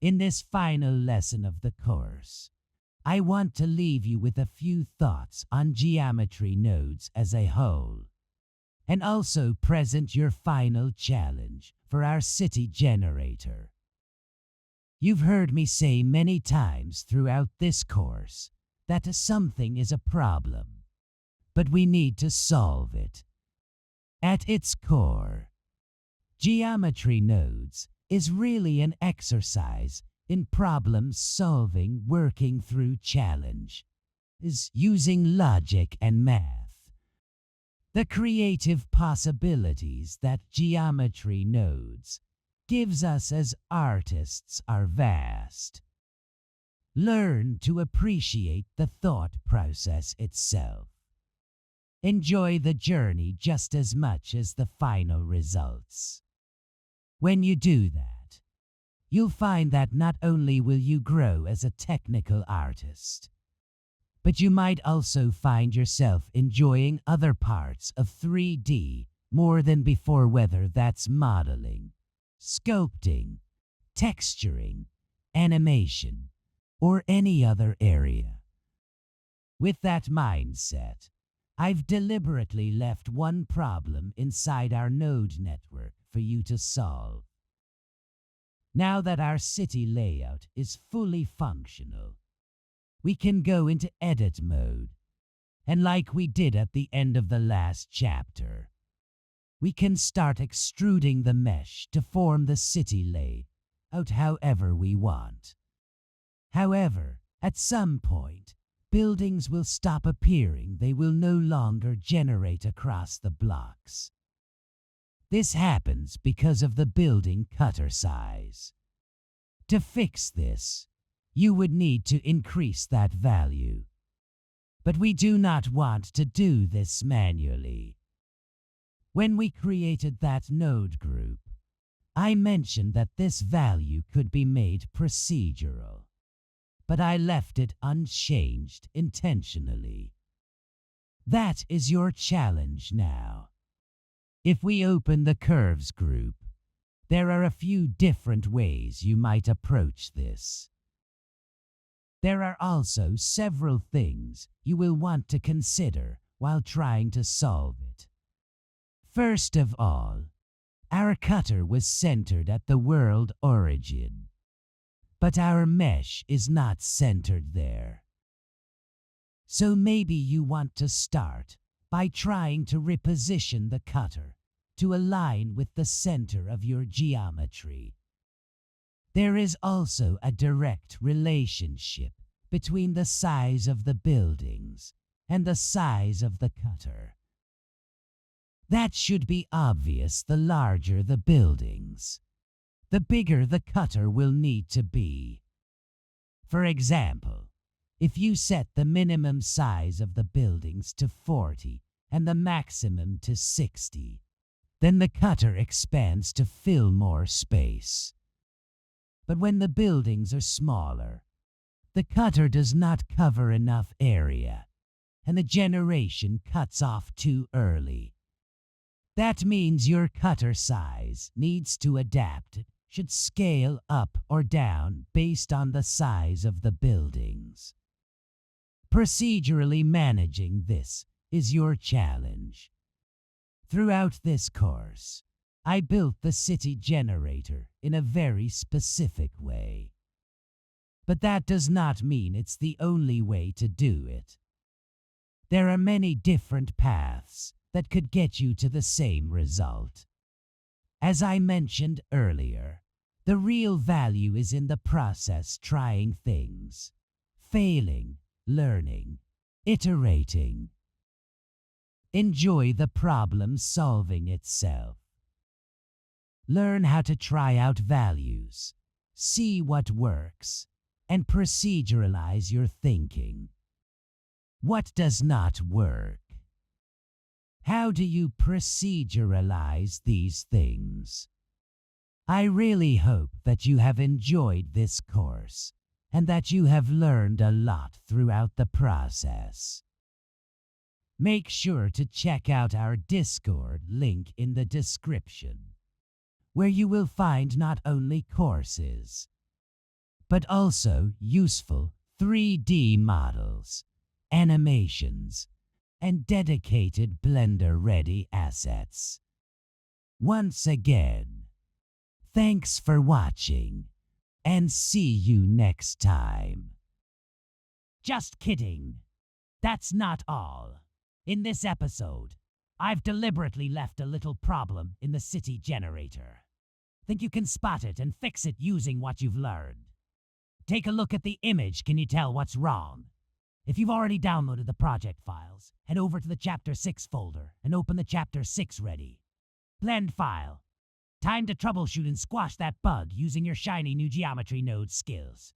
In this final lesson of the course, I want to leave you with a few thoughts on geometry nodes as a whole, and also present your final challenge for our city generator. You've heard me say many times throughout this course that something is a problem, but we need to solve it. At its core, geometry nodes is really an exercise in problem solving, working through challenge, is using logic and math. The creative possibilities that geometry nodes gives us as artists are vast. Learn to appreciate the thought process itself. Enjoy the journey just as much as the final results. When you do that, you'll find that not only will you grow as a technical artist, but you might also find yourself enjoying other parts of 3D more than before, whether that's modeling, sculpting, texturing, animation, or any other area. With that mindset, I've deliberately left one problem inside our node network for you to solve. Now that our city layout is fully functional, we can go into edit mode, and like we did at the end of the last chapter, we can start extruding the mesh to form the city layout however we want. However, at some point, buildings will stop appearing. They will no longer generate across the blocks. This happens because of the building cutter size. To fix this, you would need to increase that value. But we do not want to do this manually. When we created that node group, I mentioned that this value could be made procedural, but I left it unchanged intentionally. That is your challenge now. If we open the curves group, there are a few different ways you might approach this. There are also several things you will want to consider while trying to solve it. First of all, our cutter was centered at the world origin, but our mesh is not centered there. So maybe you want to start by trying to reposition the cutter to align with the center of your geometry. There is also a direct relationship between the size of the buildings and the size of the cutter. That should be obvious. The larger the buildings, the bigger the cutter will need to be. For example, if you set the minimum size of the buildings to 40 and the maximum to 60, then the cutter expands to fill more space. But when the buildings are smaller, the cutter does not cover enough area, and the generation cuts off too early. That means your cutter size needs to adapt. It should scale up or down based on the size of the buildings. Procedurally managing this is your challenge. Throughout this course, I built the city generator in a very specific way. But that does not mean it's the only way to do it. There are many different paths that could get you to the same result. As I mentioned earlier, the real value is in the process, trying things, failing, learning, iterating. Enjoy the problem solving itself. Learn how to try out values, see what works, and proceduralize your thinking. What does not work? How do you proceduralize these things? I really hope that you have enjoyed this course and that you have learned a lot throughout the process. Make sure to check out our Discord link in the description, where you will find not only courses, but also useful 3D models, animations, and dedicated Blender-ready assets. Once again, thanks for watching, and see you next time. Just kidding. That's not all. In this episode, I've deliberately left a little problem in the city generator. Think you can spot it and fix it using what you've learned? Take a look at the image. Can you tell what's wrong? If you've already downloaded the project files, head over to the Chapter 6 folder and open the Chapter 6 ready. Blend file. Time to troubleshoot and squash that bug using your shiny new geometry node skills.